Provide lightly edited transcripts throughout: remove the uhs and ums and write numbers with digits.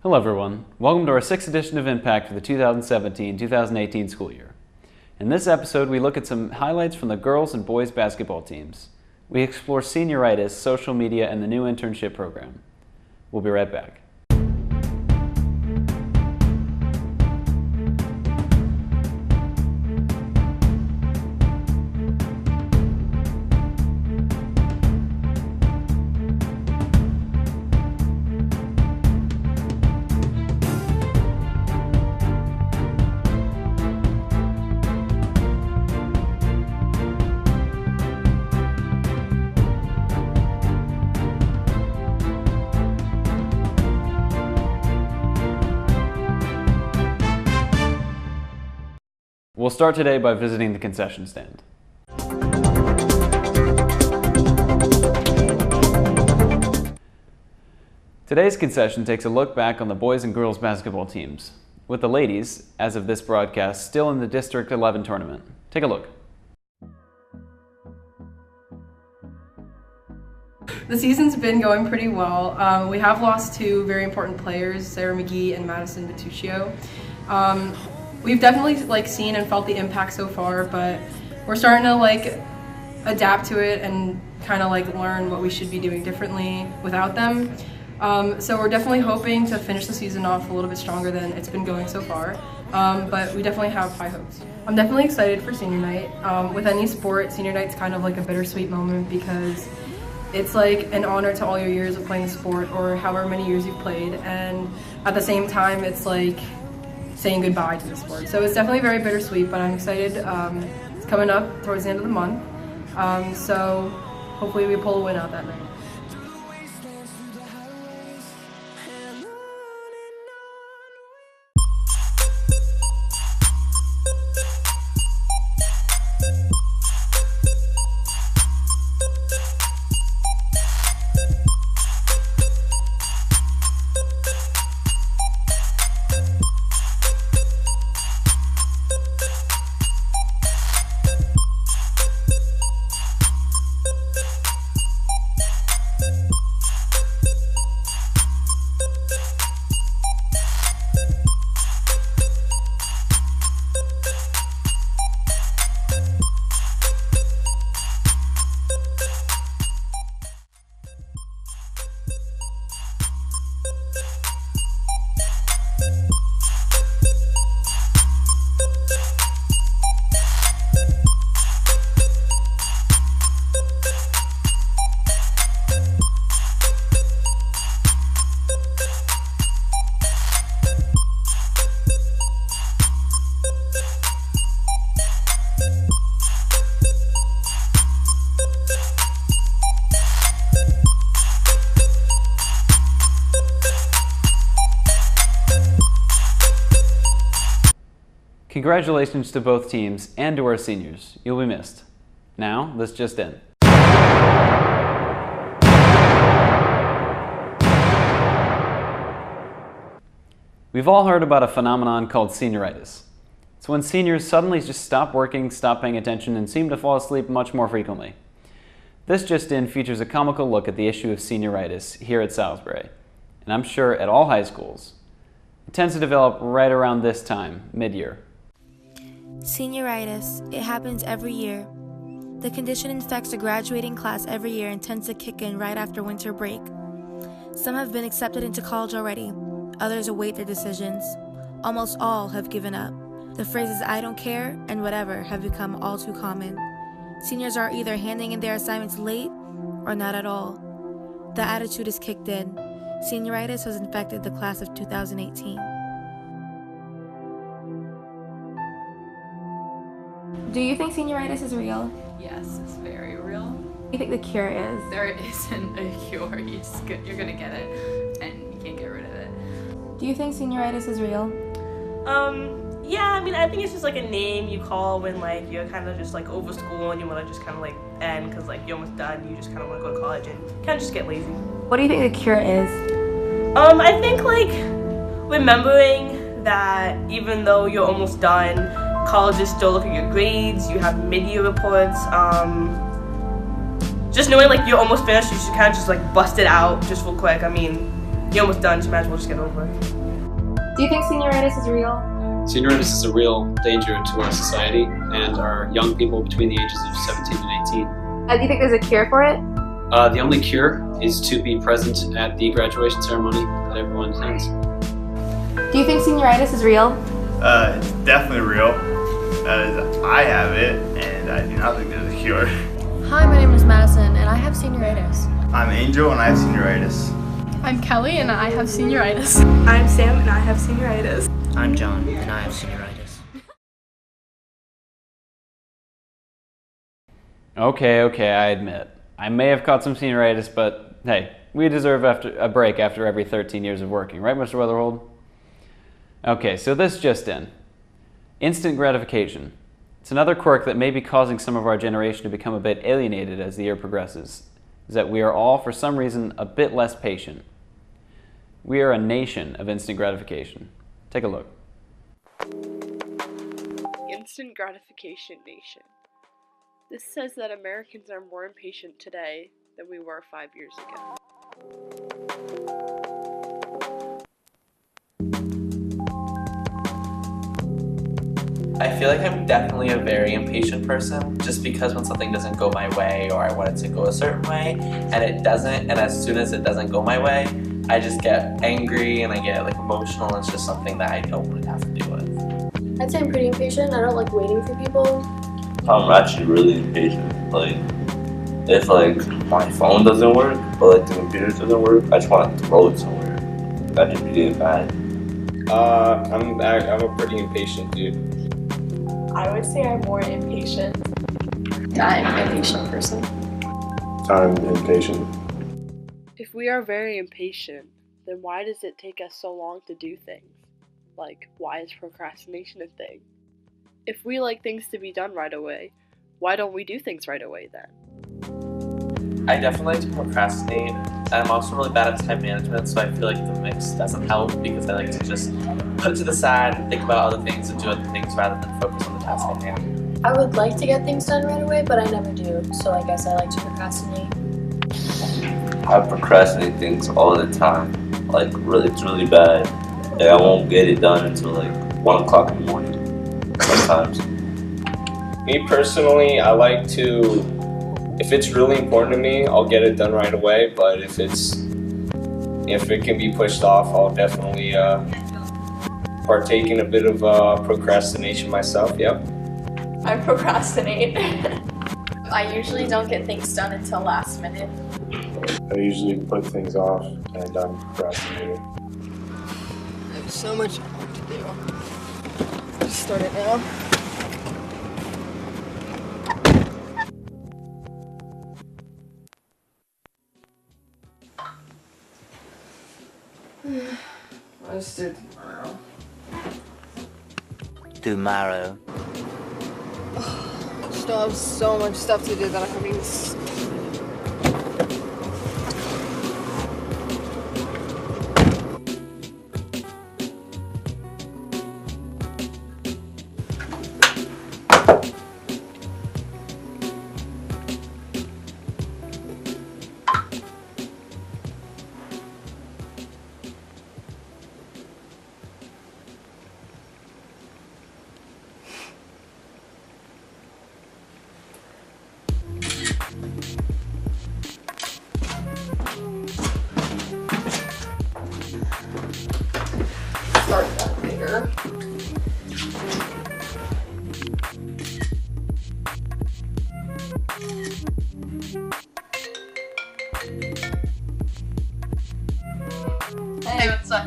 Hello everyone, welcome to our 6th edition of Impact for the 2017-2018 school year. In this episode we look at some highlights from the girls and boys basketball teams. We explore senioritis, social media, and the new internship program. We'll be right back. We'll start today by visiting the concession stand. Today's concession takes a look back on the boys and girls basketball teams, with the ladies, as of this broadcast, still in the District 11 tournament. Take a look. The season's been going pretty well. We have lost two very important players, Sarah McGee and Madison Vituccio. We've definitely seen and felt the impact so far, but we're starting to adapt to it and kind of learn what we should be doing differently without them. So we're definitely hoping to finish the season off a little bit stronger than it's been going so far, but we definitely have high hopes. I'm definitely excited for senior night. With any sport, senior night's kind of like a bittersweet moment because it's like an honor to all your years of playing the sport or however many years you've played, and at the same time it's like saying goodbye to the sport. So it's definitely very bittersweet, but I'm excited. It's coming up towards the end of the month, so hopefully we pull a win out that night. Congratulations to both teams and to our seniors. You'll be missed. Now, this just in. We've all heard about a phenomenon called senioritis. It's when seniors suddenly just stop working, stop paying attention, and seem to fall asleep much more frequently. This just in features a comical look at the issue of senioritis here at Salisbury, and I'm sure at all high schools. It tends to develop right around this time, mid-year. Senioritis. It happens every year. The condition infects a graduating class every year and tends to kick in right after winter break. Some have been accepted into college already. Others await their decisions. Almost all have given up. The phrases "I don't care" and "whatever" have become all too common. Seniors are either handing in their assignments late or not at all. The attitude is kicked in. Senioritis has infected the class of 2018. Do you think senioritis is real? Yes, it's very real. What do you think the cure is? There isn't a cure. You're gonna get it, and you can't get rid of it. Do you think senioritis is real? Yeah, I mean, I think it's just a name you call when you're kind of just over school and you want to just kind of end because you're almost done. You just kind of want to go to college and kind of just get lazy. What do you think the cure is? I think remembering that even though you're almost done, colleges still look at your grades. You have mid-year reports. Just knowing you're almost finished, you should kind of just bust it out just real quick. I mean, you're almost done, so you might as well just get over it. Do you think senioritis is real? Senioritis is a real danger to our society and our young people between the ages of 17 and 18. Do you think there's a cure for it? The only cure is to be present at the graduation ceremony that everyone attends. Do you think senioritis is real? It's definitely real, as I have it, and I do not think there's a cure. Hi, my name is Madison, and I have senioritis. I'm Angel, and I have senioritis. I'm Kelly, and I have senioritis. I'm Sam, and I have senioritis. I'm John, and I have senioritis. Okay, I admit. I may have caught some senioritis, but hey, we deserve a break after every 13 years of working, right, Mr. Weatherhold? Okay, so this just in. Instant gratification. It's another quirk that may be causing some of our generation to become a bit alienated as the year progresses, is that we are all, for some reason, a bit less patient. We are a nation of instant gratification. Take a look. Instant gratification nation. This says that Americans are more impatient today than we were 5 years ago. I feel like I'm definitely a very impatient person, just because when something doesn't go my way or I want it to go a certain way and it doesn't, and as soon as it doesn't go my way, I just get angry and I get like emotional, and it's just something that I don't want to have to deal with. I'd say I'm pretty impatient. I don't like waiting for people. I'm actually really impatient. Like, if like my phone doesn't work or like the computer doesn't work, I just want to throw it somewhere. That just be getting bad. I'm a pretty impatient dude. I would say I'm more impatient. I'm an impatient person. I'm impatient. If we are very impatient, then why does it take us so long to do things? Like, why is procrastination a thing? If we like things to be done right away, why don't we do things right away then? I definitely like to procrastinate, and I'm also really bad at time management, so I feel like the mix doesn't help because I like to just put it to the side and think about other things and do other things rather than focus on the task at hand. I would like to get things done right away, but I never do, so I guess I like to procrastinate. I procrastinate things all the time. Like, it's really bad. Like, I won't get it done until like 1 o'clock in the morning. Sometimes. Me personally, I like to, if it's really important to me, I'll get it done right away, but if it can be pushed off, I'll definitely partake in a bit of procrastination myself, yep. I procrastinate. I usually don't get things done until last minute. I usually put things off and I'm procrastinating. I have so much work to do. Just start it now. I'll just do it tomorrow. Tomorrow. Still have so much stuff to do that I haven't even start that bigger. Hey, what's up?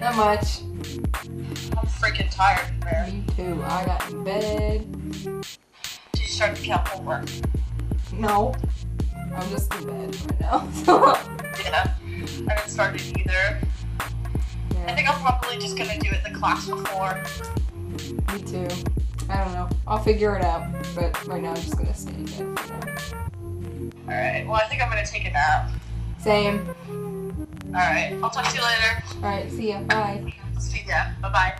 Not much. I'm freaking tired, man. Me too. I got in bed. Did you start the count homework? No. I'm just in bed right now. Yeah. I haven't started either. I think I'm probably just gonna do it the class before. Me too. I don't know. I'll figure it out. But right now I'm just gonna stay in bed for now. Alright, well I think I'm gonna take a nap. Same. Alright, I'll talk to you later. Alright, see ya. Bye. See ya. Bye-bye.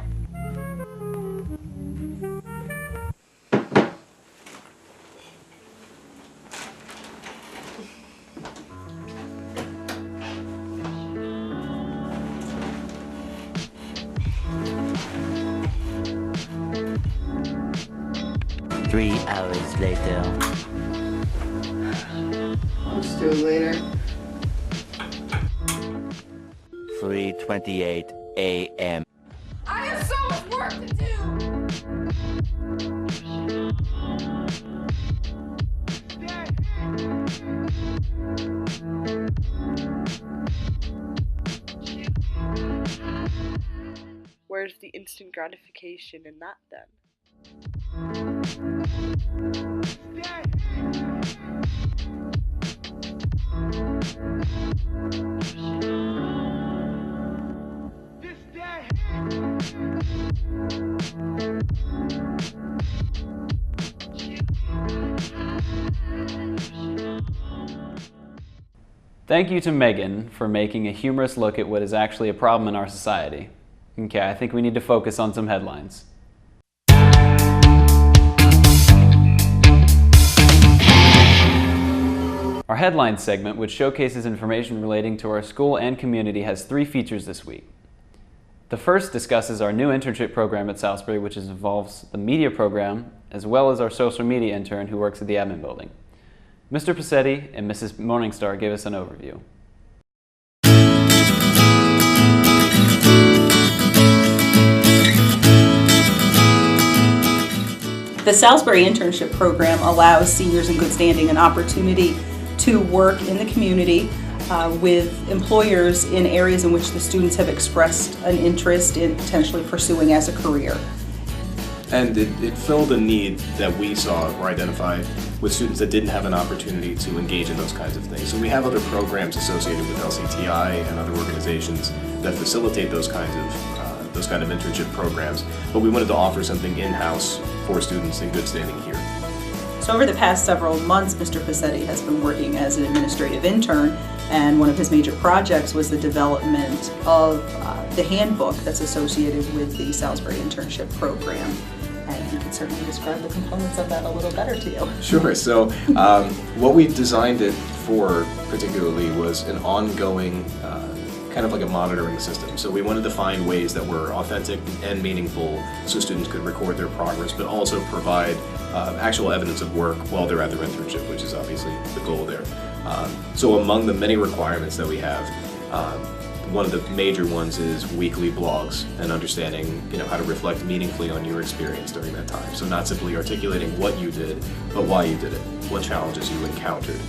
3 hours later. I'll just do it later. 3:28 a.m. I have so much work to do! Where's the instant gratification in that then? Thank you to Megan for making a humorous look at what is actually a problem in our society. Okay, I think we need to focus on some headlines. Our headlines segment, which showcases information relating to our school and community, has 3 features this week. The first discusses our new internship program at Salisbury, which involves the media program, as well as our social media intern who works at the admin building. Mr. Passetti and Mrs. Morningstar give us an overview. The Salisbury Internship Program allows seniors in good standing an opportunity to work in the community with employers in areas in which the students have expressed an interest in potentially pursuing as a career. And it filled a need that we saw or identified with students that didn't have an opportunity to engage in those kinds of things. So we have other programs associated with LCTI and other organizations that facilitate those kind of internship programs, but we wanted to offer something in-house for students in good standing here. So over the past several months, Mr. Passetti has been working as an administrative intern, and one of his major projects was the development of the handbook that's associated with the Salisbury Internship Program. And he can certainly describe the components of that a little better to you. Sure. So what we designed it for particularly was an ongoing kind of like a monitoring system. So we wanted to find ways that were authentic and meaningful so students could record their progress, but also provide actual evidence of work while they're at their internship, which is obviously the goal there. So among the many requirements that we have, one of the major ones is weekly blogs and understanding, how to reflect meaningfully on your experience during that time. So not simply articulating what you did, but why you did it, what challenges you encountered,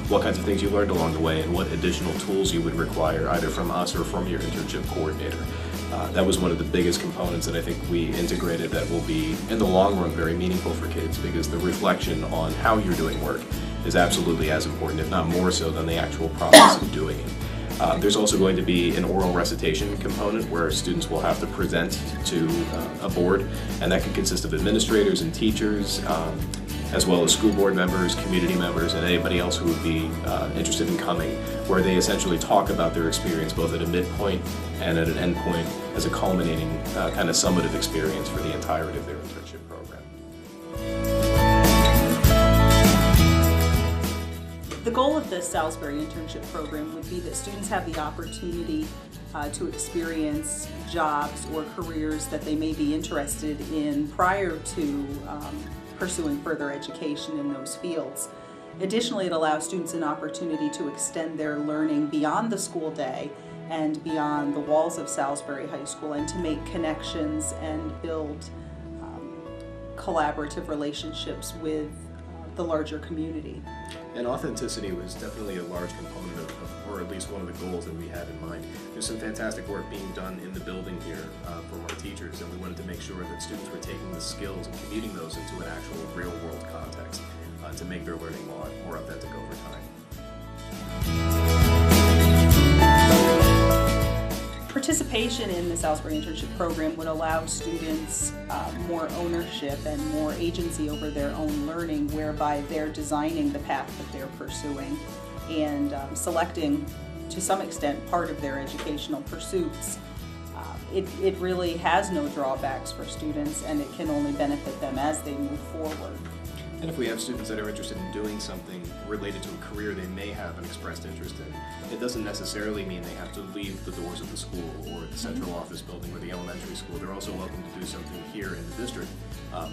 what kinds of things you learned along the way, and what additional tools you would require either from us or from your internship coordinator. That was one of the biggest components that I think we integrated that will be, in the long run, very meaningful for kids, because the reflection on how you're doing work is absolutely as important, if not more so, than the actual process of doing it. There's also going to be an oral recitation component where students will have to present to a board, and that can consist of administrators and teachers, as well as school board members, community members, and anybody else who would be interested in coming, where they essentially talk about their experience both at a midpoint and at an end point as a culminating kind of summative experience for the entirety of their internship program. The goal of this Salisbury Internship Program would be that students have the opportunity to experience jobs or careers that they may be interested in prior to pursuing further education in those fields. Additionally, it allows students an opportunity to extend their learning beyond the school day and beyond the walls of Salisbury High School, and to make connections and build collaborative relationships with the larger community. And authenticity was definitely a large component of, or at least one of the goals that we had in mind. There's some fantastic work being done in the building here from our teachers, and we wanted to make sure that students were taking the skills and commuting those into an actual real-world context to make their learning more authentic over time. Participation in the Salisbury Internship Program would allow students more ownership and more agency over their own learning, whereby they're designing the path that they're pursuing and selecting, to some extent, part of their educational pursuits. It really has no drawbacks for students, and it can only benefit them as they move forward. And if we have students that are interested in doing something related to a career they may have an expressed interest in, it doesn't necessarily mean they have to leave the doors of the school or the central office building or the elementary school. They're also welcome to do something here in the district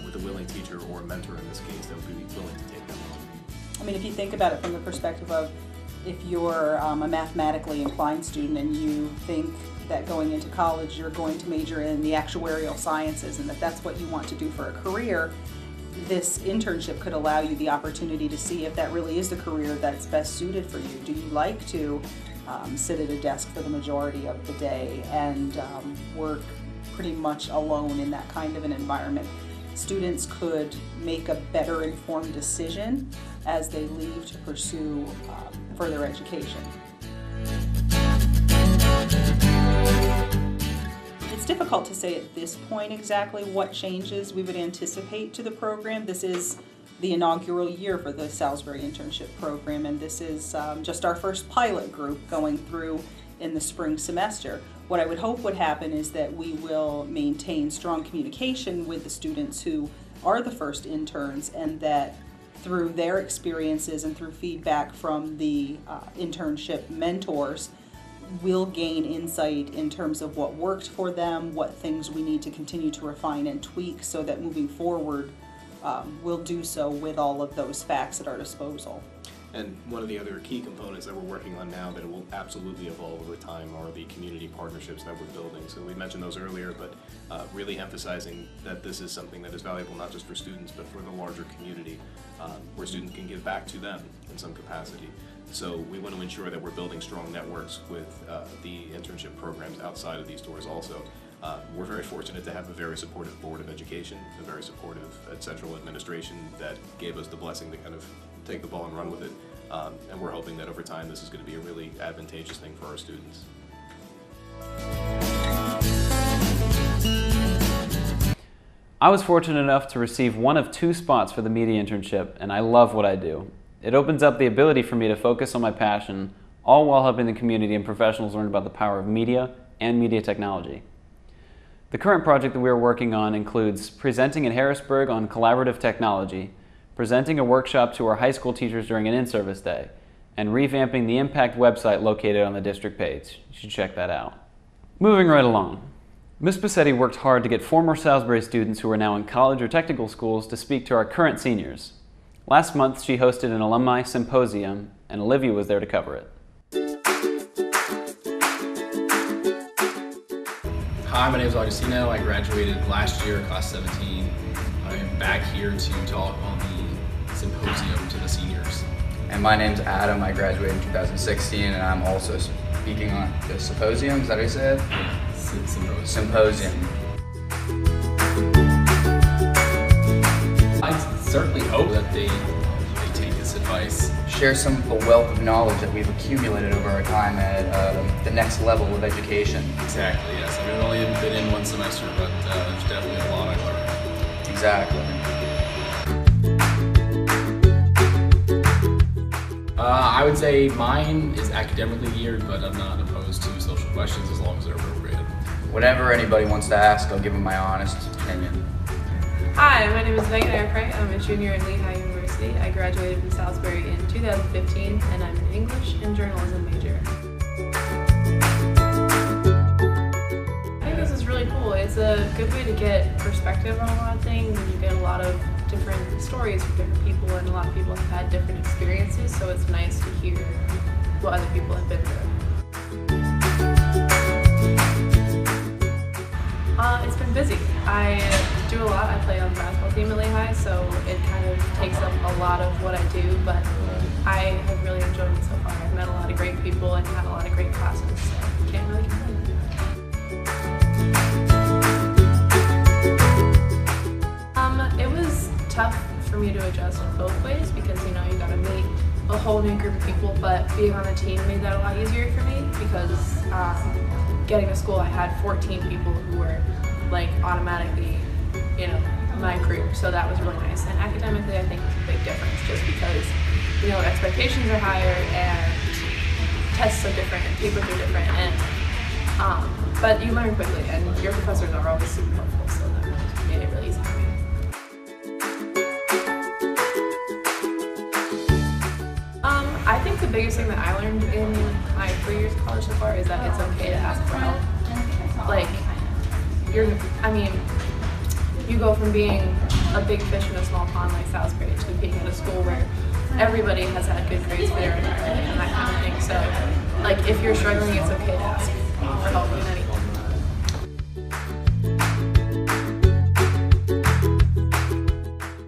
with a willing teacher or a mentor in this case that would be willing to take them on. I mean, if you think about it from the perspective of if you're a mathematically inclined student and you think that going into college you're going to major in the actuarial sciences and that's what you want to do for a career, this internship could allow you the opportunity to see if that really is the career that's best suited for you. Do you like to sit at a desk for the majority of the day and work pretty much alone in that kind of an environment? Students could make a better informed decision as they leave to pursue further education. It's difficult to say at this point exactly what changes we would anticipate to the program. This is the inaugural year for the Salisbury Internship Program, and this is just our first pilot group going through in the spring semester. What I would hope would happen is that we will maintain strong communication with the students who are the first interns, and that through their experiences and through feedback from the internship mentors, we'll gain insight in terms of what worked for them, what things we need to continue to refine and tweak so that moving forward we'll do so with all of those facts at our disposal. And one of the other key components that we're working on now that will absolutely evolve over time are the community partnerships that we're building. So we mentioned those earlier, but really emphasizing that this is something that is valuable not just for students, but for the larger community, where students can give back to them in some capacity. So we want to ensure that we're building strong networks with the internship programs outside of these doors also. We're very fortunate to have a very supportive Board of Education, a very supportive central administration that gave us the blessing to kind of take the ball and run with it. And we're hoping that over time this is going to be a really advantageous thing for our students. I was fortunate enough to receive one of 2 spots for the media internship, and I love what I do. It opens up the ability for me to focus on my passion, all while helping the community and professionals learn about the power of media and media technology. The current project that we are working on includes presenting in Harrisburg on collaborative technology, presenting a workshop to our high school teachers during an in-service day, and revamping the IMPACT website located on the district page. You should check that out. Moving right along. Ms. Bassetti worked hard to get former Salisbury students who are now in college or technical schools to speak to our current seniors. Last month, she hosted an alumni symposium, and Olivia was there to cover it. Hi, my name is Augustino. I graduated last year, class 17. I'm back here to talk on the symposium to the seniors. And my name's Adam. I graduated in 2016, and I'm also speaking on the symposium. Is that what you said? Yeah, symposium. I certainly hope that they take this advice. Share some of the wealth of knowledge that we've accumulated over our time at the next level of education. Exactly, yes. I mean, I've only been in one semester, but there's definitely a lot I learned. Exactly. I would say mine is academically geared, but I'm not opposed to social questions as long as they're appropriate. Whatever anybody wants to ask, I'll give them my honest opinion. Hi, my name is Megan Airprey. I'm a junior at Lehigh University. I graduated from Salisbury in 2015, and I'm an English and journalism major. I think this is really cool. It's a good way to get perspective on a lot of things, and you get a lot of different stories from different people, and a lot of people have had different experiences, so it's nice to hear what other people have been through. It's been busy. I do a lot. I play on the basketball team at Lehigh, so it kind of takes up a lot of what I do, but I have really enjoyed it so far. I've met a lot of great people and had a lot of great classes, so can't really complain. It was tough for me to adjust both ways because, you know, you gotta meet a whole new group of people, but being on a team made that a lot easier for me because getting to school I had 14 people who were like automatically, you know, my group, so that was really nice. And academically I think it's a big difference just because, you know, expectations are higher and tests are different and papers are different, and but you learn quickly and your professors are always super helpful, so that made it really easy for me. biggest thing that I learned in my 3 years of college so far is that it's okay to ask for help. Like, you go from being a big fish in a small pond like Salisbury to being at a school where everybody has had good grades for their environment and that kind of thing. So, like, if you're struggling, it's okay to ask for help in anything.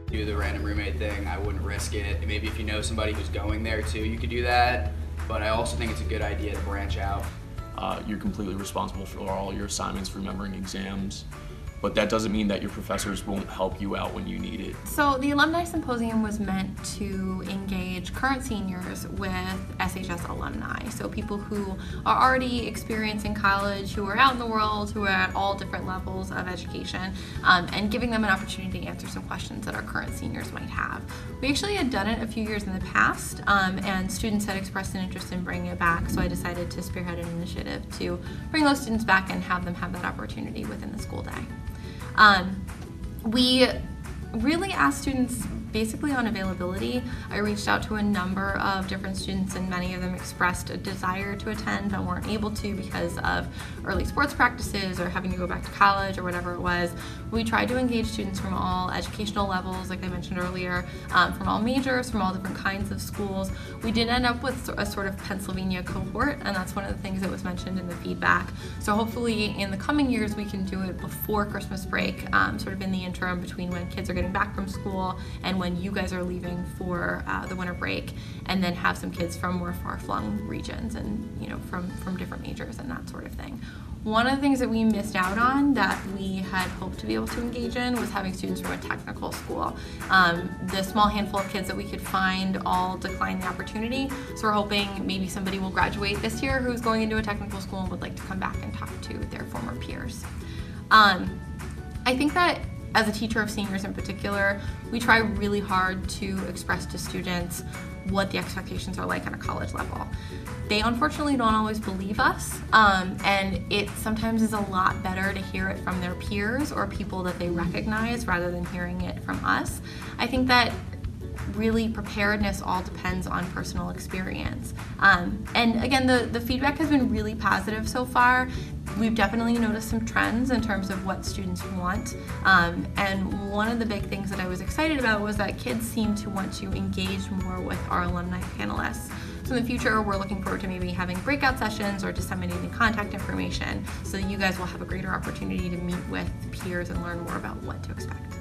Do the random roommate thing, I wouldn't risk it. Maybe if you know somebody who's going there too, you could do that. But I also think it's a good idea to branch out. You're completely responsible for all your assignments, remembering exams. But that doesn't mean that your professors won't help you out when you need it. So the Alumni Symposium was meant to engage current seniors with SHS alumni. So people who are already experiencing college, who are out in the world, who are at all different levels of education, and giving them an opportunity to answer some questions that our current seniors might have. We actually had done it a few years in the past, and students had expressed an interest in bringing it back, so I decided to spearhead an initiative to bring those students back and have them have that opportunity within the school day. We really asked students basically on availability. I reached out to a number of different students and many of them expressed a desire to attend but weren't able to because of early sports practices or having to go back to college or whatever it was. We tried to engage students from all educational levels, like I mentioned earlier, from all majors, from all different kinds of schools. We did end up with a sort of Pennsylvania cohort, and that's one of the things that was mentioned in the feedback. So hopefully in the coming years we can do it before Christmas break, sort of in the interim between when kids are getting back from school and when you guys are leaving for the winter break, and then have some kids from more far-flung regions and from different majors and that sort of thing. One of the things that we missed out on that we had hoped to be able to engage in was having students from a technical school. The small handful of kids that we could find all declined the opportunity, so we're hoping maybe somebody will graduate this year who's going into a technical school and would like to come back and talk to their former peers. I think that as a teacher of seniors in particular, we try really hard to express to students what the expectations are like on a college level. They unfortunately don't always believe us, and it sometimes is a lot better to hear it from their peers or people that they recognize rather than hearing it from us. I think that really preparedness all depends on personal experience. And again, the feedback has been really positive so far. We've definitely noticed some trends in terms of what students want. And one of the big things that I was excited about was that kids seem to want to engage more with our alumni panelists. So in the future, we're looking forward to maybe having breakout sessions or disseminating contact information so that you guys will have a greater opportunity to meet with peers and learn more about what to expect.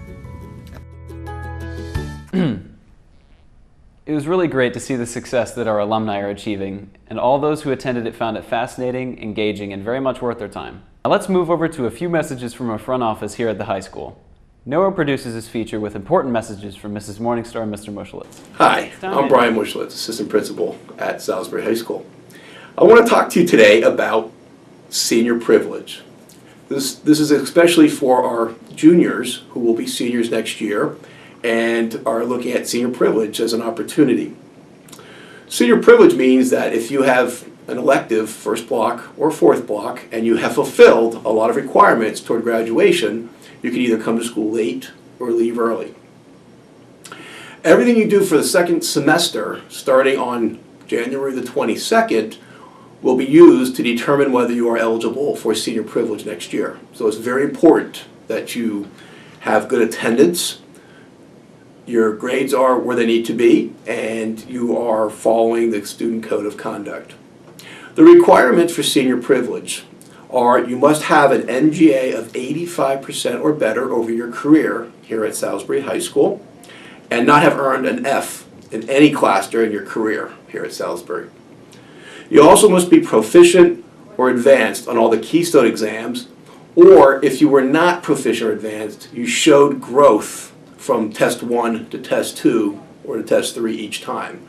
It was really great to see the success that our alumni are achieving, and all those who attended it found it fascinating, engaging, and very much worth their time. Now let's move over to a few messages from our front office here at the high school. Noah produces this feature with important messages from Mrs. Morningstar and Mr. Mushletz. Hi, I'm Brian Mushletz, Assistant Principal at Salisbury High School. I want to talk to you today about senior privilege. This is especially for our juniors who will be seniors next year and are looking at senior privilege as an opportunity. Senior privilege means that if you have an elective first block or fourth block and you have fulfilled a lot of requirements toward graduation, you can either come to school late or leave early. Everything you do for the second semester, starting on January the 22nd, will be used to determine whether you are eligible for senior privilege next year. So it's very important that you have good attendance, your grades are where they need to be, and you are following the student code of conduct. The requirements for senior privilege are you must have an NGA of 85% or better over your career here at Salisbury High School and not have earned an F in any class during your career here at Salisbury. You also must be proficient or advanced on all the Keystone exams, or if you were not proficient or advanced, you showed growth from test 1 to test 2 or to test 3 each time.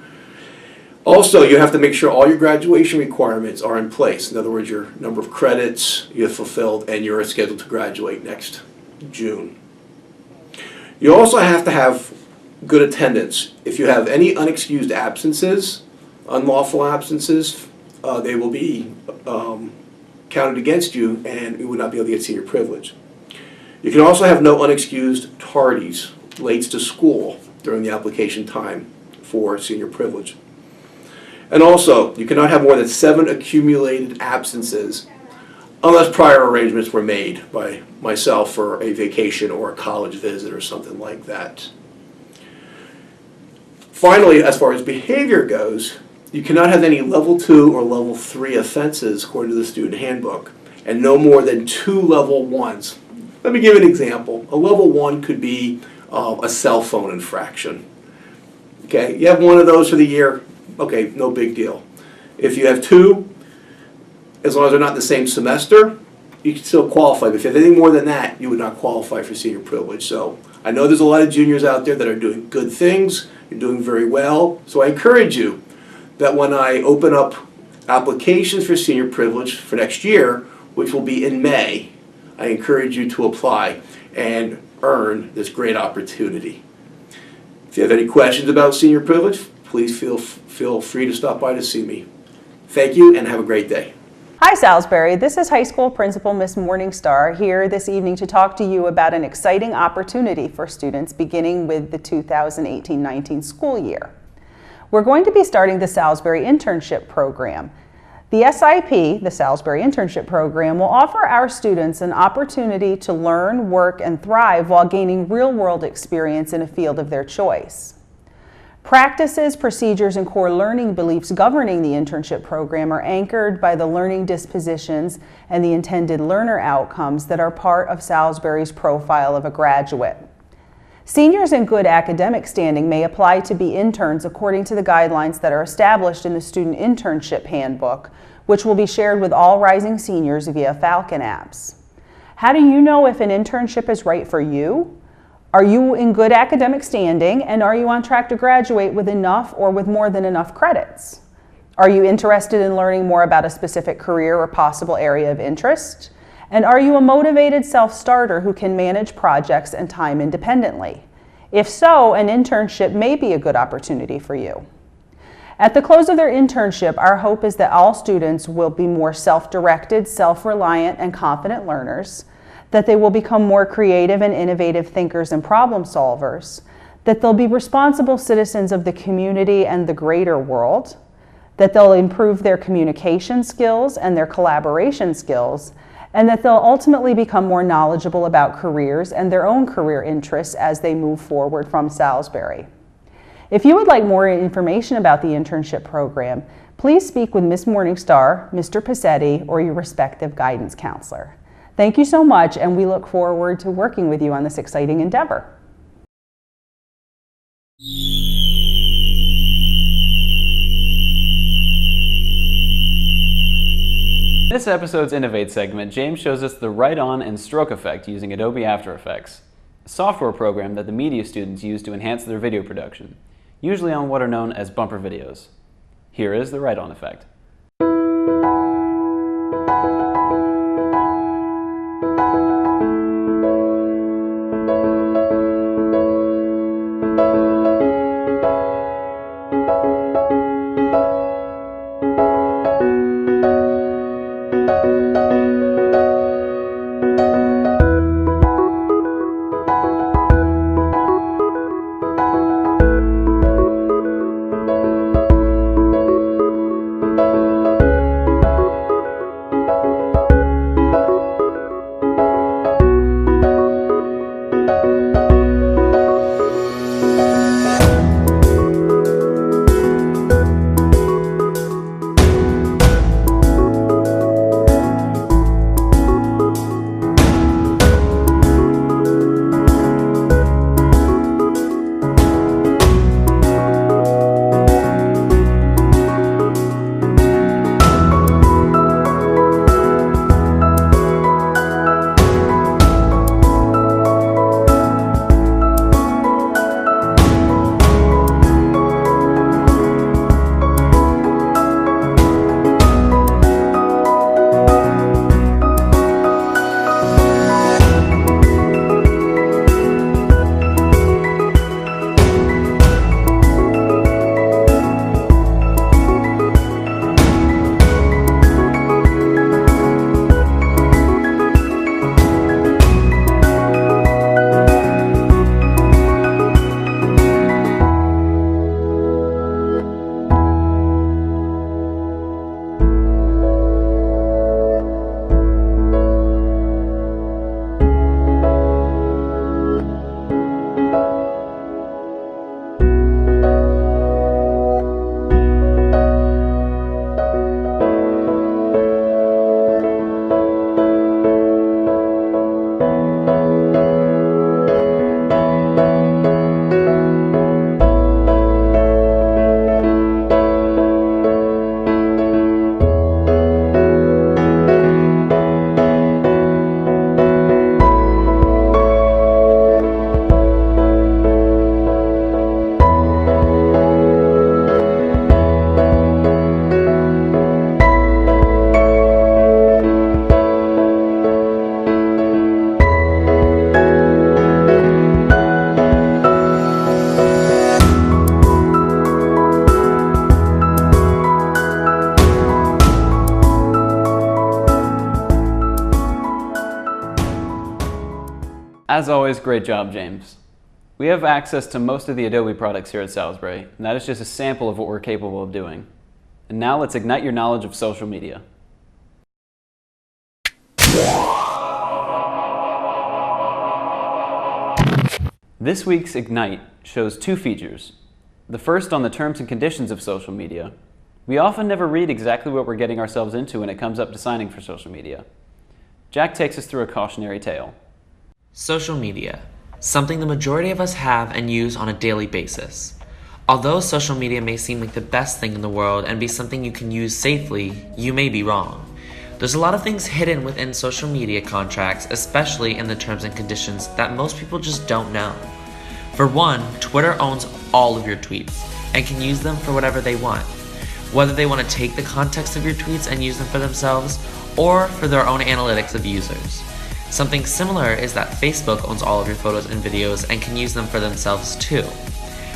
Also, you have to make sure all your graduation requirements are in place. In other words, your number of credits you have fulfilled and you're scheduled to graduate next June. You also have to have good attendance. If you have any unexcused absences, unlawful absences, they will be counted against you and you would not be able to get senior privilege. You can also have no unexcused tardies, lates to school during the application time for senior privilege. And also, you cannot have more than 7 accumulated absences unless prior arrangements were made by myself for a vacation or a college visit or something like that. Finally, as far as behavior goes, you cannot have any level 2 or level 3 offenses according to the student handbook, and no more than 2 level 1s. Let me give an example. A level 1 could be a cell phone infraction. Okay, you have 1 of those for the year, okay, no big deal. If you have 2, as long as they're not in the same semester, you can still qualify. But if you have anything more than that, you would not qualify for senior privilege. So I know there's a lot of juniors out there that are doing good things, you're doing very well. So I encourage you that when I open up applications for senior privilege for next year, which will be in May, I encourage you to apply and earn this great opportunity. If you have any questions about senior privilege, please feel free to stop by to see me. Thank you and have a great day. Hi Salisbury, this is High School Principal Miss Morningstar here this evening to talk to you about an exciting opportunity for students beginning with the 2018-19 school year. We're going to be starting the Salisbury Internship Program. The SIP, the Salisbury Internship Program, will offer our students an opportunity to learn, work, and thrive while gaining real-world experience in a field of their choice. Practices, procedures, and core learning beliefs governing the internship program are anchored by the learning dispositions and the intended learner outcomes that are part of Salisbury's profile of a graduate. Seniors in good academic standing may apply to be interns according to the guidelines that are established in the Student Internship Handbook, which will be shared with all rising seniors via Falcon apps. How do you know if an internship is right for you? Are you in good academic standing, and are you on track to graduate with enough or with more than enough credits? Are you interested in learning more about a specific career or possible area of interest? And are you a motivated self-starter who can manage projects and time independently? If so, an internship may be a good opportunity for you. At the close of their internship, our hope is that all students will be more self-directed, self-reliant, and confident learners, that they will become more creative and innovative thinkers and problem solvers, that they'll be responsible citizens of the community and the greater world, that they'll improve their communication skills and their collaboration skills, and that they'll ultimately become more knowledgeable about careers and their own career interests as they move forward from Salisbury. If you would like more information about the internship program, please speak with Ms. Morningstar, Mr. Passetti, or your respective guidance counselor. Thank you so much, and we look forward to working with you on this exciting endeavor. In this episode's Innovate segment, James shows us the write-on and stroke effect using Adobe After Effects, a software program that the media students use to enhance their video production, usually on what are known as bumper videos. Here is the write-on effect. As always, great job, James. We have access to most of the Adobe products here at Salisbury, and that is just a sample of what we're capable of doing. And now let's ignite your knowledge of social media. This week's Ignite shows two features. The first on the terms and conditions of social media. We often never read exactly what we're getting ourselves into when it comes up to signing for social media. Jack takes us through a cautionary tale. Social media, something the majority of us have and use on a daily basis. Although social media may seem like the best thing in the world and be something you can use safely, you may be wrong. There's a lot of things hidden within social media contracts, especially in the terms and conditions, that most people just don't know. For one, Twitter owns all of your tweets and can use them for whatever they want. Whether they want to take the context of your tweets and use them for themselves, or for their own analytics of users. Something similar is that Facebook owns all of your photos and videos and can use them for themselves too.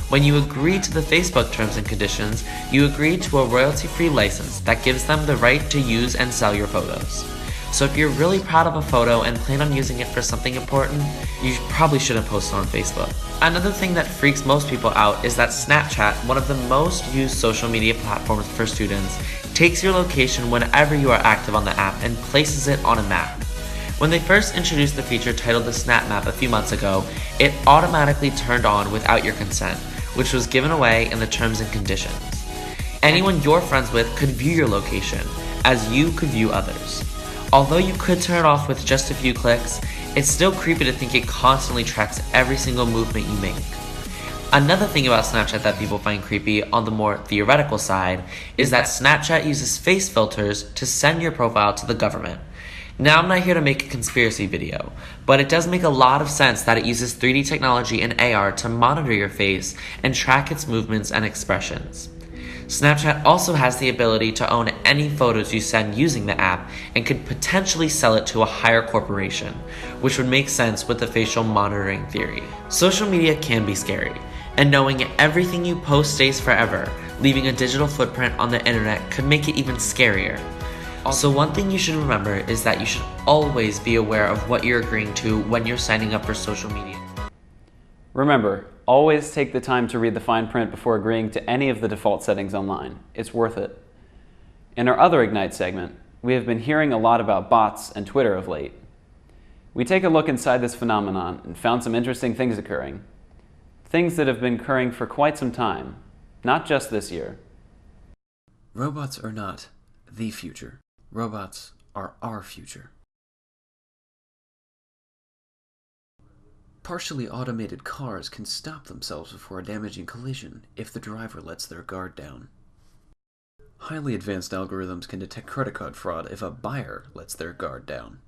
When you agree to the Facebook terms and conditions, you agree to a royalty-free license that gives them the right to use and sell your photos. So if you're really proud of a photo and plan on using it for something important, you probably shouldn't post it on Facebook. Another thing that freaks most people out is that Snapchat, one of the most used social media platforms for students, takes your location whenever you are active on the app and places it on a map. When they first introduced the feature titled the Snap Map a few months ago, it automatically turned on without your consent, which was given away in the terms and conditions. Anyone you're friends with could view your location, as you could view others. Although you could turn it off with just a few clicks, it's still creepy to think it constantly tracks every single movement you make. Another thing about Snapchat that people find creepy on the more theoretical side is that Snapchat uses face filters to send your profile to the government. Now, I'm not here to make a conspiracy video, but it does make a lot of sense that it uses 3D technology and AR to monitor your face and track its movements and expressions. Snapchat also has the ability to own any photos you send using the app and could potentially sell it to a higher corporation, which would make sense with the facial monitoring theory. Social media can be scary, and knowing everything you post stays forever, leaving a digital footprint on the internet could make it even scarier. Also, one thing you should remember is that you should always be aware of what you're agreeing to when you're signing up for social media. Remember, always take the time to read the fine print before agreeing to any of the default settings online. It's worth it. In our other Ignite segment, we have been hearing a lot about bots and Twitter of late. We take a look inside this phenomenon and found some interesting things occurring. Things that have been occurring for quite some time, not just this year. Robots are not the future. Robots are our future. Partially automated cars can stop themselves before a damaging collision if the driver lets their guard down. Highly advanced algorithms can detect credit card fraud if a buyer lets their guard down.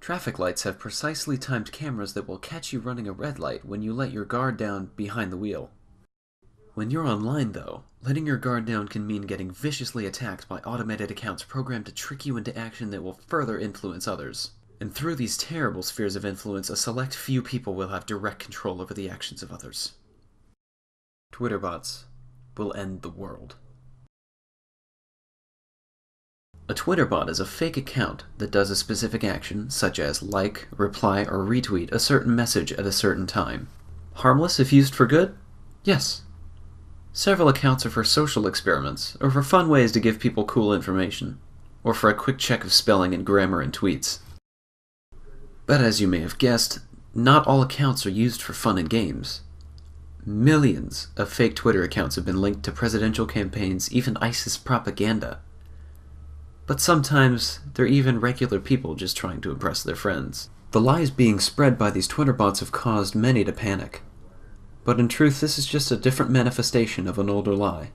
Traffic lights have precisely timed cameras that will catch you running a red light when you let your guard down behind the wheel. When you're online, though, letting your guard down can mean getting viciously attacked by automated accounts programmed to trick you into action that will further influence others. And through these terrible spheres of influence, a select few people will have direct control over the actions of others. Twitter bots will end the world. A Twitter bot is a fake account that does a specific action, such as like, reply, or retweet a certain message at a certain time. Harmless if used for good? Yes. Several accounts are for social experiments, or for fun ways to give people cool information, or for a quick check of spelling and grammar in tweets. But as you may have guessed, not all accounts are used for fun and games. Millions of fake Twitter accounts have been linked to presidential campaigns, even ISIS propaganda. But sometimes they're even regular people just trying to impress their friends. The lies being spread by these Twitter bots have caused many to panic. But in truth, this is just a different manifestation of an older lie.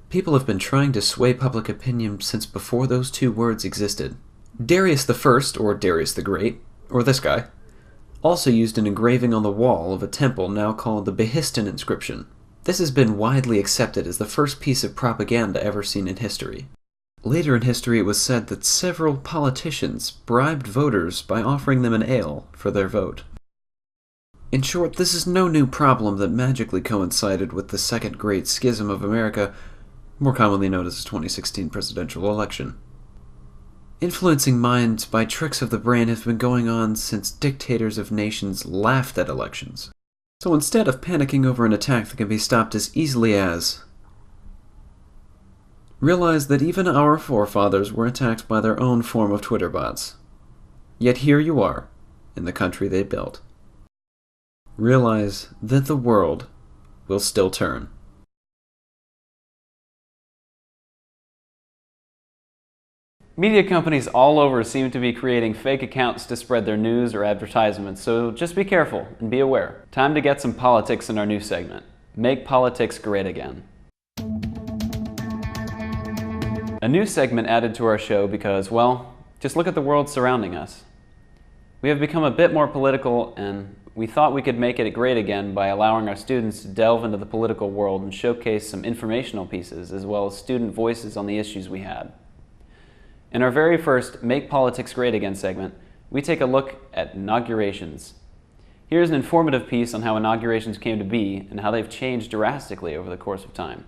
People have been trying to sway public opinion since before those two words existed. Darius the First, or Darius the Great, or this guy, also used an engraving on the wall of a temple now called the Behistun inscription. This has been widely accepted as the first piece of propaganda ever seen in history. Later in history, it was said that several politicians bribed voters by offering them an ale for their vote. In short, this is no new problem that magically coincided with the Second Great Schism of America, more commonly known as the 2016 presidential election. Influencing minds by tricks of the brain have been going on since dictators of nations laughed at elections. So instead of panicking over an attack that can be stopped as easily as, realize that even our forefathers were attacked by their own form of Twitter bots. Yet here you are, in the country they built. Realize that the world will still turn. Media companies all over seem to be creating fake accounts to spread their news or advertisements, so just be careful and be aware. Time to get some politics in our new segment. Make politics great again. A new segment added to our show because, well, just look at the world surrounding us. We have become a bit more political, and we thought we could make it great again by allowing our students to delve into the political world and showcase some informational pieces as well as student voices on the issues we had. In our very first Make Politics Great Again segment, we take a look at inaugurations. Here's an informative piece on how inaugurations came to be and how they've changed drastically over the course of time.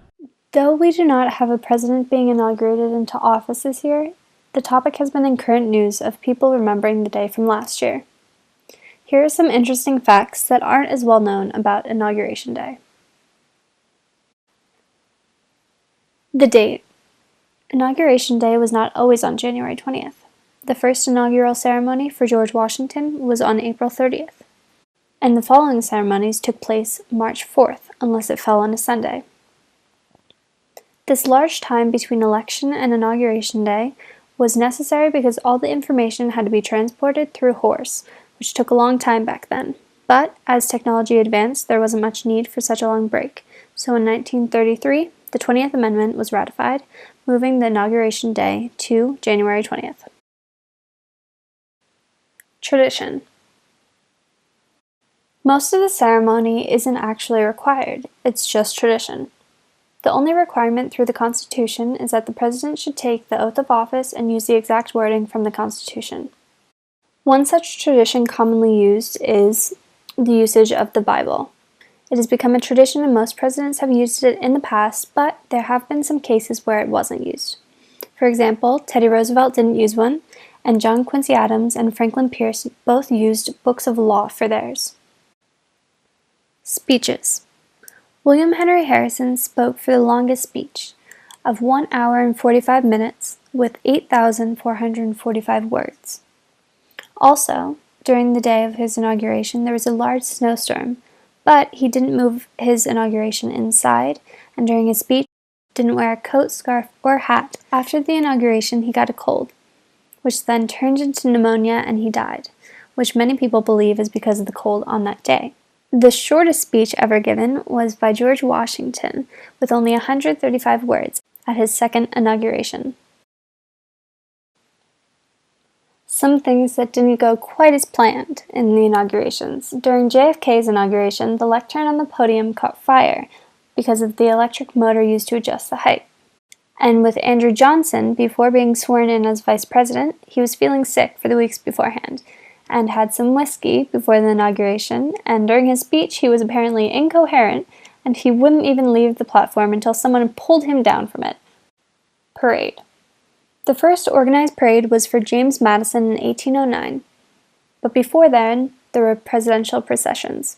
Though we do not have a president being inaugurated into office this year, the topic has been in current news of people remembering the day from last year. Here are some interesting facts that aren't as well known about Inauguration Day. The date. Inauguration Day was not always on January 20th. The first inaugural ceremony for George Washington was on April 30th, and the following ceremonies took place March 4th, unless it fell on a Sunday. This large time between election and Inauguration Day was necessary because all the information had to be transported through horse, which took a long time back then. But as technology advanced, there wasn't much need for such a long break. So in 1933, the 20th Amendment was ratified, moving the inauguration day to January 20th. Tradition. Most of the ceremony isn't actually required, it's just tradition. The only requirement through the Constitution is that the President should take the oath of office and use the exact wording from the Constitution. One such tradition commonly used is the usage of the Bible. It has become a tradition and most presidents have used it in the past, but there have been some cases where it wasn't used. For example, Teddy Roosevelt didn't use one, and John Quincy Adams and Franklin Pierce both used books of law for theirs. Speeches. William Henry Harrison spoke for the longest speech of 1 hour and 45 minutes with 8,445 words. Also, during the day of his inauguration, there was a large snowstorm, but he didn't move his inauguration inside, and during his speech, didn't wear a coat, scarf, or hat. After the inauguration, he got a cold, which then turned into pneumonia and he died, which many people believe is because of the cold on that day. The shortest speech ever given was by George Washington, with only 135 words, at his second inauguration. Some things that didn't go quite as planned in the inaugurations. During JFK's inauguration, the lectern on the podium caught fire because of the electric motor used to adjust the height. And with Andrew Johnson, before being sworn in as vice president, he was feeling sick for the weeks beforehand, and had some whiskey before the inauguration, and during his speech he was apparently incoherent, and he wouldn't even leave the platform until someone pulled him down from it. Parade. The first organized parade was for James Madison in 1809, but before then, there were presidential processions.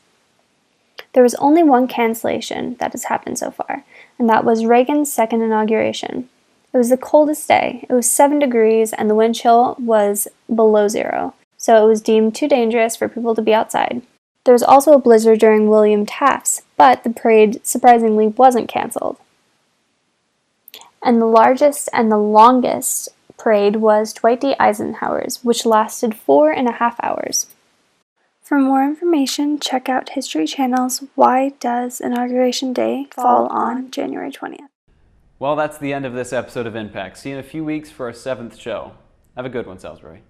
There was only one cancellation that has happened so far, and that was Reagan's second inauguration. It was the coldest day. It was 7 degrees, and the wind chill was below 0, so it was deemed too dangerous for people to be outside. There was also a blizzard during William Taft's, but the parade surprisingly wasn't canceled. And the largest and the longest parade was Dwight D. Eisenhower's, which lasted 4.5 hours. For more information, check out History Channel's Why Does Inauguration Day Fall on January 20th? Well, that's the end of this episode of Impact. See you in a few weeks for our 7th show. Have a good one, Salisbury.